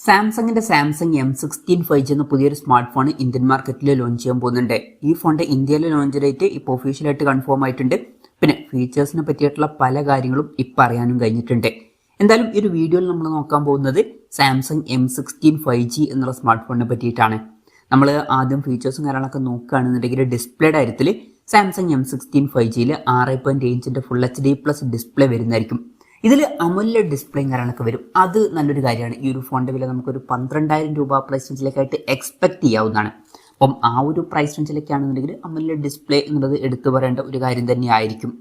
സാംസങ്ങിന്റെ Samsung M16 5G എന്ന പുതിയൊരു സ്മാർട്ട് ഫോൺ ഇന്ത്യൻ മാർക്കറ്റിൽ ലോഞ്ച് ചെയ്യാൻ പോകുന്നുണ്ട്. ഈ ഫോണിന്റെ ഇന്ത്യയിലെ ലോഞ്ച് ഡേറ്റ് ഇപ്പോൾ ഒഫീഷ്യലായിട്ട് കൺഫേം ആയിട്ടുണ്ട്. പിന്നെ ഫീച്ചേഴ്സിനെ പറ്റിയിട്ടുള്ള പല കാര്യങ്ങളും ഇപ്പം അറിയാനും കഴിഞ്ഞിട്ടുണ്ട്. എന്തായാലും ഈ ഒരു വീഡിയോയിൽ നമ്മൾ നോക്കാൻ പോകുന്നത് സാംസങ് M16 5G എന്നുള്ള സ്മാർട്ട് ഫോണിനെ പറ്റിയിട്ടാണ്. നമ്മൾ ആദ്യം ഫീച്ചേഴ്സും കാര്യങ്ങളൊക്കെ നോക്കുകയാണെന്നുണ്ടെങ്കിൽ ഡിസ്പ്ലേയുടെ കാര്യത്തിൽ സാംസങ് M16 5Gയിൽ 6.7 ഇഞ്ചിന്റെ ഫുൾ HD+ ഡിസ്പ്ലേ വരുന്നതായിരിക്കും. ഇതിൽ അമോലെഡ് ഡിസ്പ്ലേയും കാര്യങ്ങളൊക്കെ വരും. അത് നല്ലൊരു കാര്യമാണ്. ഈ ഒരു ഫോണിന്റെ വില നമുക്കൊരു 12,000 രൂപ പ്രൈസ് റേഞ്ചിലേക്കായിട്ട് എക്സ്പെക്ട് ചെയ്യാവുന്നതാണ്. അപ്പം ആ ഒരു പ്രൈസ് റേഞ്ചിലേക്കാണെന്നുണ്ടെങ്കിൽ അമോലെഡ് ഡിസ്പ്ലേ എന്നുള്ളത് എടുത്തു പറയേണ്ട ഒരു കാര്യം തന്നെയായിരിക്കും.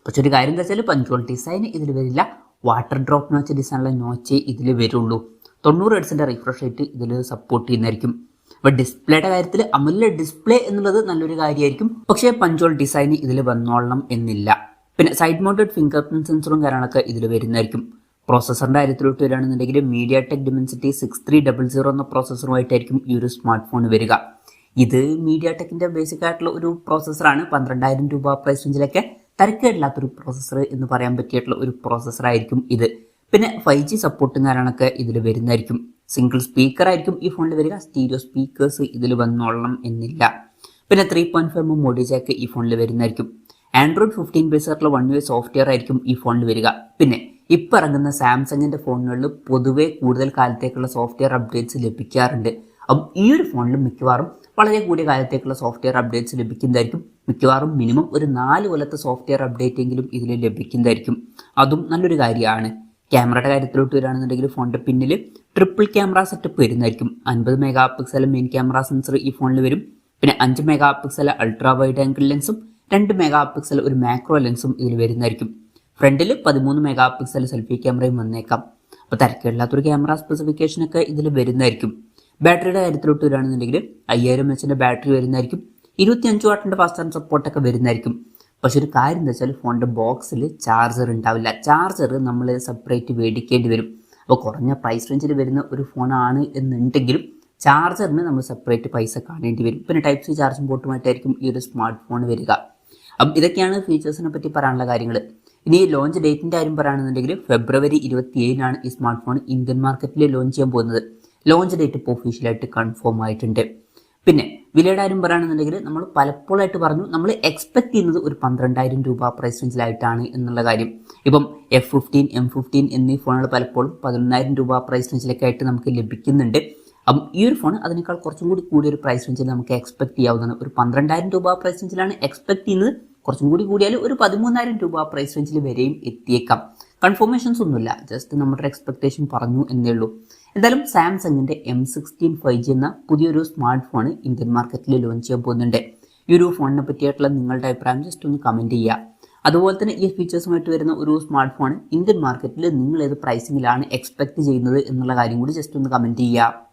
പക്ഷെ ഒരു കാര്യം എന്താ വെച്ചാൽ പഞ്ച്വൽ ഡിസൈൻ ഇതിൽ വരില്ല. വാട്ടർ ഡ്രോപ്പ് നോച്ച് ഡിസൈനുള്ള നോച്ചേ ഇതിൽ വരുള്ളൂ. 90 ഹെർട്സിന്റെ റിഫ്രഷ് റേറ്റ് ഇതിൽ സപ്പോർട്ട് ചെയ്യുന്നതായിരിക്കും. അപ്പോൾ ഡിസ്പ്ലേയുടെ കാര്യത്തിൽ അമോലെഡ് ഡിസ്പ്ലേ എന്നുള്ളത് നല്ലൊരു കാര്യമായിരിക്കും. പക്ഷേ പഞ്ച്വൽ ഡിസൈൻ ഇതിൽ വന്നോളണം എന്നില്ല. പിന്നെ സൈഡ് മൗണ്ടഡ് ഫിംഗർ പ്രിന്റ് സെൻസറും കാര്യങ്ങളൊക്കെ ഇതിൽ വരുന്നതായിരിക്കും. പ്രോസസറിന്റെ കാര്യത്തിലോട്ട് വരികയാണെന്നുണ്ടെങ്കിൽ MediaTek Dimensity 6300 എന്ന പ്രോസസറുമായിട്ടായിരിക്കും ഈ ഒരു സ്മാർട്ട് ഫോൺ വരിക. ഇത് MediaTekന്റെ ബേസിക് ആയിട്ടുള്ള ഒരു പ്രോസസറാണ്. 12,000 രൂപ പ്രൈസ് റേഞ്ചിലൊക്കെ തരക്കേടില്ലാത്തൊരു പ്രോസസർ എന്ന് പറയാൻ പറ്റിയിട്ടുള്ള ഒരു പ്രോസസറായിരിക്കും ഇത്. പിന്നെ 5G സപ്പോർട്ടും കാര്യങ്ങളൊക്കെ ഇതിൽ വരുന്നതായിരിക്കും. സിംഗിൾ സ്പീക്കർ ആയിരിക്കും ഈ ഫോണിൽ വരിക. സ്റ്റീരിയോ സ്പീക്കേഴ്സ് ഇതിൽ വന്നോളണം എന്നില്ല. പിന്നെ 3.5mm ഓഡിയോ ജാക്ക് ഈ ഫോണിൽ വരുന്നതായിരിക്കും. Android 15 ബേസ് ആയിട്ടുള്ള 1 UI സോഫ്റ്റ്വെയർ ആയിരിക്കും ഈ ഫോണിൽ വരിക. പിന്നെ ഇപ്പം ഇറങ്ങുന്ന സാംസങ്ങിന്റെ ഫോണുകളിൽ പൊതുവെ കൂടുതൽ കാലത്തേക്കുള്ള സോഫ്റ്റ്വെയർ അപ്ഡേറ്റ്സ് ലഭിക്കാറുണ്ട്. അപ്പം ഈ ഒരു ഫോണിലും മിക്കവാറും വളരെ കൂടിയ കാലത്തേക്കുള്ള സോഫ്റ്റ്വെയർ അപ്ഡേറ്റ്സ് ലഭിക്കുന്നതായിരിക്കും. മിക്കവാറും മിനിമം ഒരു 4 കൊല്ലത്തെ സോഫ്റ്റ്വെയർ അപ്ഡേറ്റ് എങ്കിലും ഇതിൽ ലഭിക്കുന്നതായിരിക്കും. അതും നല്ലൊരു കാര്യമാണ്. ക്യാമറയുടെ കാര്യത്തിലോട്ട് വരികയാണെന്നുണ്ടെങ്കിൽ ഫോണിന്റെ പിന്നിൽ ട്രിപ്പിൾ ക്യാമറ സെറ്റപ്പ് വരുന്നതായിരിക്കും. 50 mega pixel main camera sensor ഈ ഫോണിൽ വരും. പിന്നെ 5 mega pixel ultra wide angle ലെൻസും 2 മെഗാ പിക്സൽ ഒരു മാക്രോ ലെൻസും ഇതിൽ വരുന്നതായിരിക്കും. ഫ്രണ്ടിൽ 13 മെഗാ പിക്സൽ സെൽഫി ക്യാമറയും വന്നേക്കാം. അപ്പോൾ തിരക്കില്ലാത്തൊരു ക്യാമറ സ്പെസിഫിക്കേഷനൊക്കെ ഇതിൽ വരുന്നതായിരിക്കും. ബാറ്ററിയുടെ കാര്യത്തിലോട്ട് വരികയാണെന്നുണ്ടെങ്കിൽ 5000 mAh ബാറ്ററി വരുന്നതായിരിക്കും. 25 വാട്ടിന്റെ ഫാസ്റ്റ് ചാർജ് സപ്പോർട്ടൊക്കെ വരുന്നതായിരിക്കും. പക്ഷെ ഒരു കാര്യം എന്താ വെച്ചാൽ ഫോണിന്റെ ബോക്സിൽ ചാർജർ ഉണ്ടാവില്ല. ചാർജർ നമ്മൾ സെപ്പറേറ്റ് മേടിക്കേണ്ടി വരും. അപ്പോൾ കുറഞ്ഞ പ്രൈസ് റേഞ്ചിൽ വരുന്ന ഒരു ഫോണാണ് എന്നുണ്ടെങ്കിലും ചാർജറിന് നമ്മൾ സെപ്പറേറ്റ് പൈസ കാണേണ്ടി വരും. പിന്നെ ടൈപ്പ് C ചാർജിംഗ് പോർട്ടുമായിട്ടായിരിക്കും ഈ ഒരു സ്മാർട്ട് ഫോൺ വരിക. അപ്പം ഇതൊക്കെയാണ് ഫീച്ചേഴ്സിനെ പറ്റി പറയാനുള്ള കാര്യങ്ങൾ. ഇനി ലോഞ്ച് ഡേറ്റിന്റെ കാര്യം പറയുകയാണെന്നുണ്ടെങ്കിൽ February 27 ഈ സ്മാർട്ട് ഫോൺ ഇന്ത്യൻ മാർക്കറ്റിൽ ലോഞ്ച് ചെയ്യാൻ പോകുന്നത്. ലോഞ്ച് ഡേറ്റ് ഇപ്പോൾ ഒഫീഷ്യലായിട്ട് കൺഫേം ആയിട്ടുണ്ട്. പിന്നെ വിലയുടെ കാര്യം പറയുകയാണെന്നുണ്ടെങ്കിൽ നമ്മൾ പലപ്പോഴായിട്ട് പറഞ്ഞു നമ്മൾ എക്സ്പെക്ട് ചെയ്യുന്നത് ഒരു 12,000 രൂപ പ്രൈസ് റേഞ്ചിലായിട്ടാണ് എന്നുള്ള കാര്യം. ഇപ്പം F15 M15 എന്നീ ഫോണുകൾ പലപ്പോഴും 11,000 രൂപ പ്രൈസ് റേഞ്ചിലേക്കായിട്ട് നമുക്ക് ലഭിക്കുന്നുണ്ട്. അപ്പം ഈ ഒരു ഫോൺ അതിനേക്കാൾ കുറച്ചും കൂടി കൂടിയൊരു പ്രൈസ് റേഞ്ചിൽ നമുക്ക് എക്സ്പെക്ട് ചെയ്യാവുന്നതാണ്. ഒരു 12,000 രൂപ പ്രൈസ് റേഞ്ചിലാണ് എക്സ്പെക്ട് ചെയ്യുന്നത്. കുറച്ചും കൂടി കൂടിയാൽ ഒരു 13,000 രൂപ പ്രൈസ് റേഞ്ചിൽ വരെയും എത്തിയേക്കാം. കൺഫർമേഷൻസ് ഒന്നുമില്ല, ജസ്റ്റ് നമ്മുടെ എക്സ്പെക്ടേഷൻ പറഞ്ഞു എന്നേ ഉള്ളൂ. എന്തായാലും സാംസങ്ങിന്റെ M16 5G എന്ന പുതിയൊരു സ്മാർട്ട് ഫോൺ ഇന്ത്യൻ മാർക്കറ്റിൽ ലോഞ്ച് ചെയ്യാൻ പോകുന്നുണ്ട്. ഈ ഒരു ഫോണിനെ പറ്റിയിട്ടുള്ള നിങ്ങളുടെ അഭിപ്രായം ജസ്റ്റ് ഒന്ന് കമന്റ് ചെയ്യുക. അതുപോലെ തന്നെ ഈ ഫീച്ചേഴ്സുമായിട്ട് വരുന്ന ഒരു സ്മാർട്ട് ഫോൺ ഇന്ത്യൻ മാർക്കറ്റിൽ നിങ്ങൾ ഏത് പ്രൈസിങ്ങിലാണ് എക്സ്പെക്ട് ചെയ്യുന്നത് എന്നുള്ള കാര്യം കൂടി ജസ്റ്റ് ഒന്ന് കമന്റ് ചെയ്യുക.